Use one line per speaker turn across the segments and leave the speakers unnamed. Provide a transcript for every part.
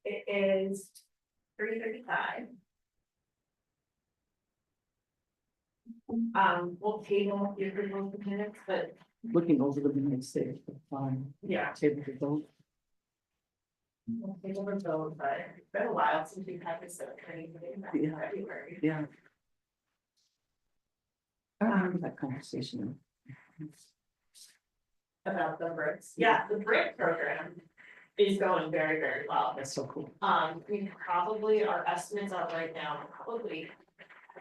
It is 3:35. We'll table the approval of the minutes, but
Looking over the minutes there, fine.
yeah,
Table to vote.
we'll table the vote, but it's been a while since we've had this subcommittee meeting back in
Yeah.
February.
Yeah. I remember that conversation.
About the bricks. Yeah, the brick program is going very, very well.
That's so cool.
We probably, our estimates are right now, probably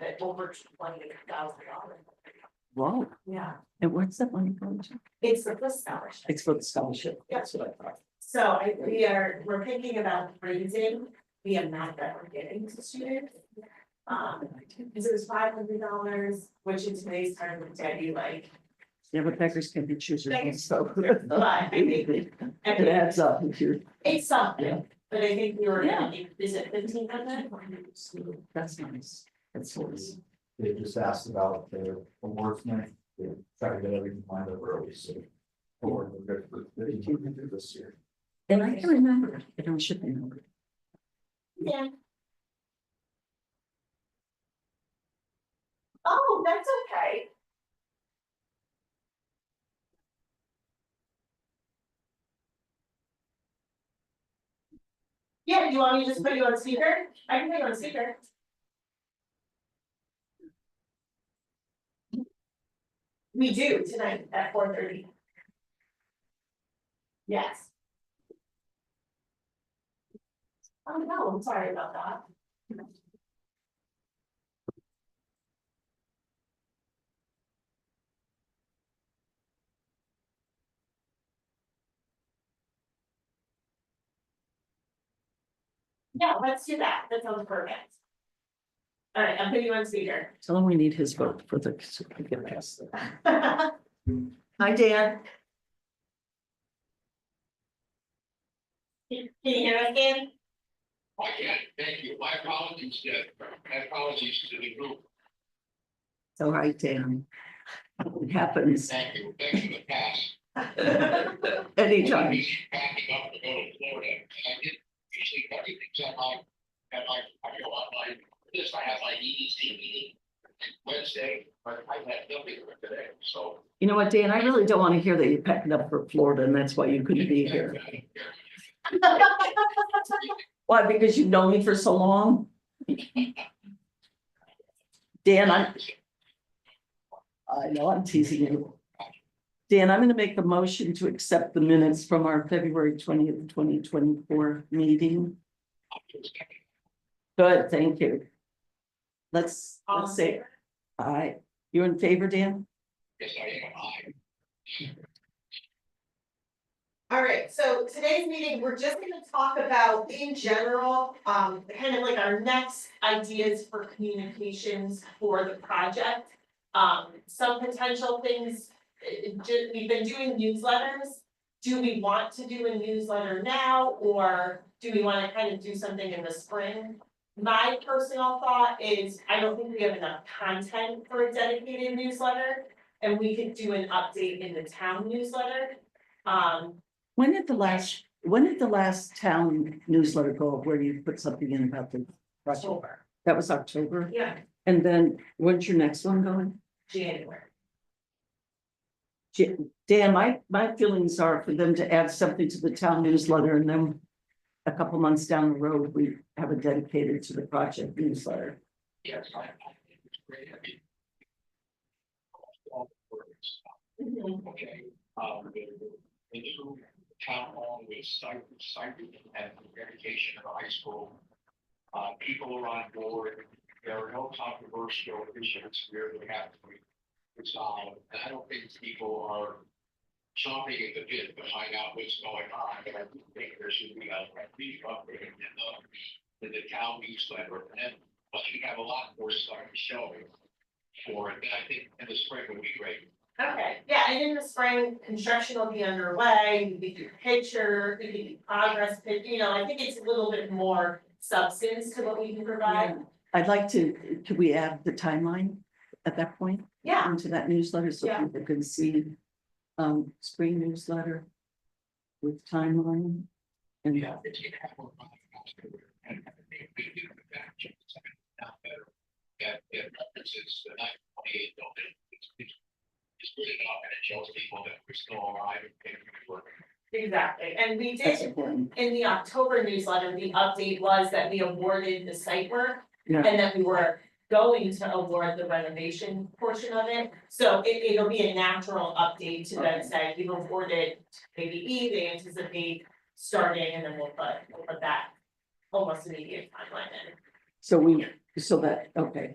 at over $20,000.
Wow.
Yeah,
And where's that money going to?
it's the first scholarship.
It's for the scholarship. That's what I thought.
So we're thinking about raising the amount that we're giving to students. Because it was $500, which in today's time would tell you like,
Yeah, but beggars can be choosers. So.
but I think
It adds up if you're.
it's something,
Yeah.
but I think we were,
Yeah.
is it 1,500?
That's nice. That's nice.
They just asked about the awards night, they try to get everything lined up early, so. Or we're good for 15 this year.
And I can remember it. I don't should remember it.
Yeah. Oh, that's okay. Yeah, you want me to just put you on speaker? I can put you on speaker. We do tonight at 4:30. Yes. Oh, no, I'm sorry about that. Yeah, let's do that. That sounds perfect. All right, I'm putting you on speaker.
Tell him we need his vote for the certificate pass. Hi, Dan.
Can you hear us, Dan?
I can, thank you. My apologies to the group.
So hi, Dan. It happens
Thank you. Thanks for the pass.
anytime.
Packing up to go to Florida. And I did usually everything's at my, I go on my, this, I have my EDC meeting Wednesday, but I had nothing for today, so.
You know what, Dan, I really don't want to hear that you're packing up for Florida and that's why you couldn't be here. Why? Because you've known me for so long? Dan, I know I'm teasing you. Dan, I'm going to make the motion to accept the minutes from our February 20th, 2024 meeting. Good, thank you. Let's say, aye. You in favor, Dan?
Yes, I am.
All right, so today's meeting, we're just gonna talk about in general, kind of like our next ideas for communications for the project. Some potential things, we've been doing newsletters. Do we want to do a newsletter now, or do we wanna kind of do something in the spring? My personal thought is, I don't think we have enough content for a dedicated newsletter, and we could do an update in the town newsletter.
When did the last town newsletter go where you put something in about the project?
October.
That was October.
Yeah,
And then when's your next one going?
January.
Dan, my feelings are for them to add something to the town newsletter and then a couple months down the road, we have it dedicated to the project newsletter.
Yes, I think it's great. I mean, all the words, okay, the new town hall with site and dedication of the high school. People are on board. There are no controversial issues here that have to be resolved. And I don't think people are chomping at the bit to find out what's going on, but I do think there should be a brief update in the town newsletter. And but you have a lot more stuff showing for it. And I think in the spring would be great.
Okay, yeah, and in the spring, construction will be underway, we could do picture, we could do progress, you know, I think it's a little bit more substance to what we can provide.
I'd like to, could we add the timeline at that point
Yeah,
into that newsletter so
Yeah.
people can see spring newsletter with timeline? And
Yeah, it's gonna have more And we do the back check, now better. That references the 928 building. It's good enough and it shows people that we're still alive and capable of working.
Exactly, and we
That's
did,
important.
in the October newsletter, the update was that we awarded the site work.
Yeah.
And that we were going to award the renovation portion of it, so it'll be a natural update to then say, we've awarded ABE, they anticipate starting, and then we'll put that almost immediate timeline in.
Okay.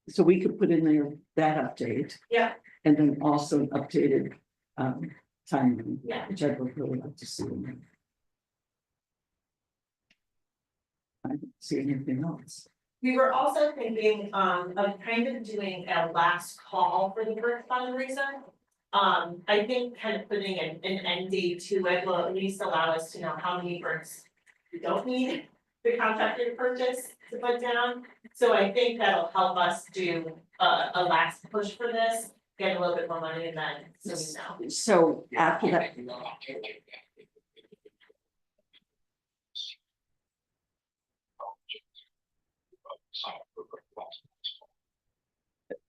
So we could put in there that update.
Yeah.
And then also an updated timeline.
Yeah.
Which I would really like to see. I don't see anything else.
We were also thinking of kind of doing a last call for the brick fundraiser. I think kind of putting an end date to it will at least allow us to know how many bricks we don't need the contractor to purchase to put down. So I think that'll help us do a last push for this, get a little bit more money, and then so we know.
So after that,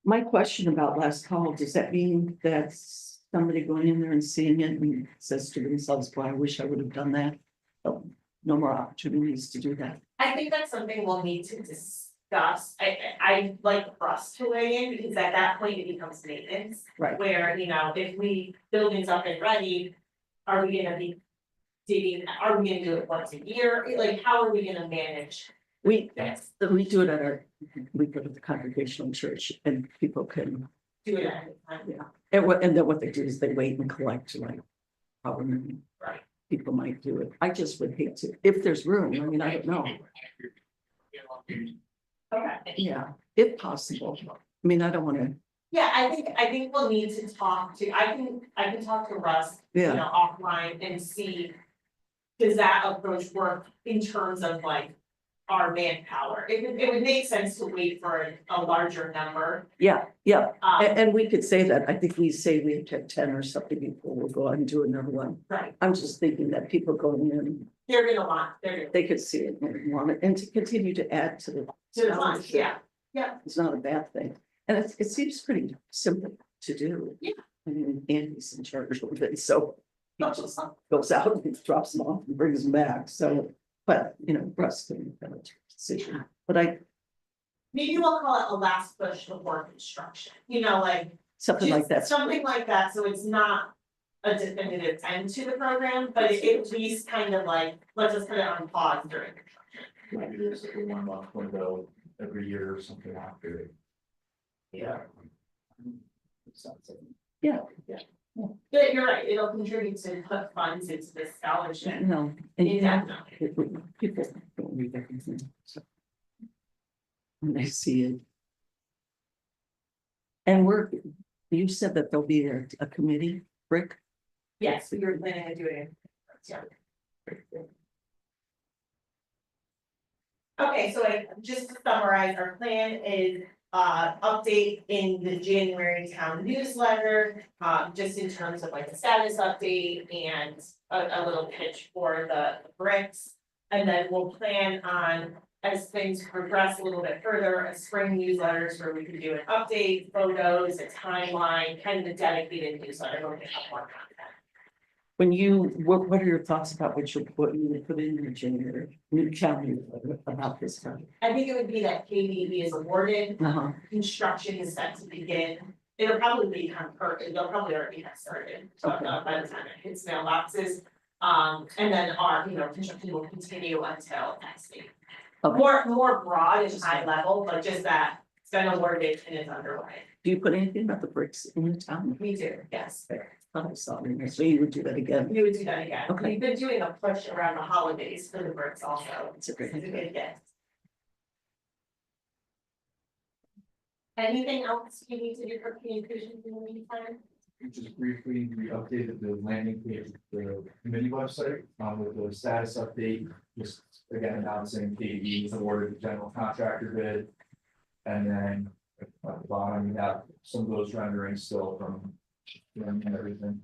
my question about last call, does that mean that somebody going in there and seeing it and says to themselves, boy, I wish I would have done that? Oh, no more opportunities to do that.
I think that's something we'll need to discuss. I like for us to weigh in, because at that point it becomes maintenance.
Right.
Where, you know, if building's up and ready, are we gonna be digging, are we gonna do it once a year? Like, how are we gonna manage
We
this?
do it at we go to the congregational church and people can,
Do it at a time.
yeah. And then what they do is they wait and collect like probably.
Right.
People might do it. I just would hate to, if there's room, I mean, I don't know.
Okay.
Yeah, if possible. I mean, I don't wanna,
Yeah, I think we'll need to talk to, I can talk to Russ, you
yeah,
know, offline and see. Does that approach work in terms of like our manpower? It would make sense to wait for a larger number.
yeah.
Um,
And we could say that. I think we say we have to have 10 or something before we'll go out and do another one.
right,
I'm just thinking that people going in,
they're gonna
they could see it and want it, and to continue to add to the.
to the funds, yeah,
It's not a bad thing, and it seems pretty simple to do.
Yeah.
I mean, Andy's in charge of it, so he just goes out and drops them off and brings them back, so, but, you know, Russ can make that decision, but
maybe we'll call it a last push before construction, you know, like.
something like
just
that.
Something like that, so it's not a definitive end to the program, but it at least kind of like, let's just put it on pause during construction.
Maybe there's like a 1 month window every year or something after.
Yeah.
Yeah.
But you're right, it'll contribute to put funds into the scholarship.
No, and
Indefinitely.
people don't read everything, so. When they see it. And you said that there'll be a committee, Rick?
Yes, we were planning on doing it. Yeah. Okay, so just to summarize, our plan is update in the January town newsletter. Just in terms of like the status update and a little pitch for the bricks. And then we'll plan on, as things progress a little bit further, a spring newsletters where we can do an update, photos, a timeline, kind of a dedicated newsletter where we have more content.
When what are your thoughts about what you would put in your January, new challenge about this time?
I think it would be that KDE is awarded,
Uh-huh,
construction is set to begin. It'll probably be they'll probably already have started, by the time it hits mailboxes. And then our, you know, construction will continue until next week.
Okay.
More broad and high level, but just that it's been awarded and it's underway.
do you put anything about the bricks in the town?
We do, yes.
I saw it in there, so you would do that again.
We would do that again.
Okay.
We've been doing a push around the holidays for the bricks also.
It's a great
It's a
idea.
good gift. Anything else you need to do for communications in the meantime?
Just briefly, we updated the landing page, of the committee website, with the status update, just again announcing KE is awarded the general contractor bid. And then at the bottom, we have some of those renderings still from and everything,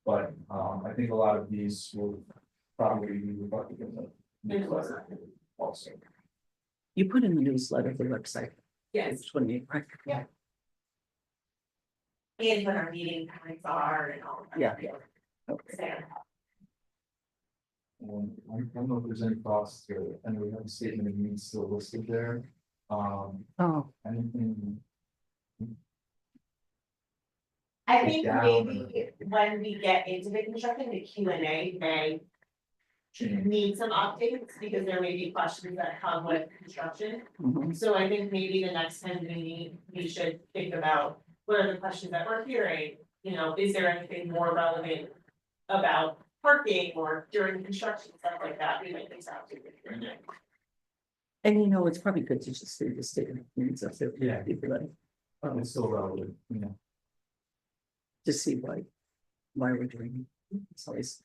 but I think a lot of these will probably be reflected in the newsletter also.
You put in the newsletter, the website.
Yes,
It's 28, right?
Yeah. and when our meeting times are and all of that.
Yeah. Okay.
There.
I don't know if there's any thoughts to, and we have a statement of needs still listed there.
Oh,
Anything,
I think
Down.
maybe when we get into the construction, the Q and A may
change?
need some updates, because there may be questions that come with construction.
mhm.
So I think maybe the next time we should think about, what are the questions that we're hearing? You know, is there anything more relevant about parking or during construction, stuff like that, we might think out to.
And you know, it's probably good to just see the statement of needs of it.
Yeah.
People that,
It's still relevant, you know.
to see why we're doing it. It's always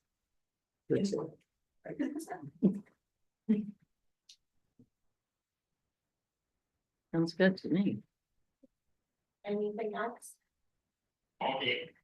good to- Sounds good to me.
Anything else?
Okay.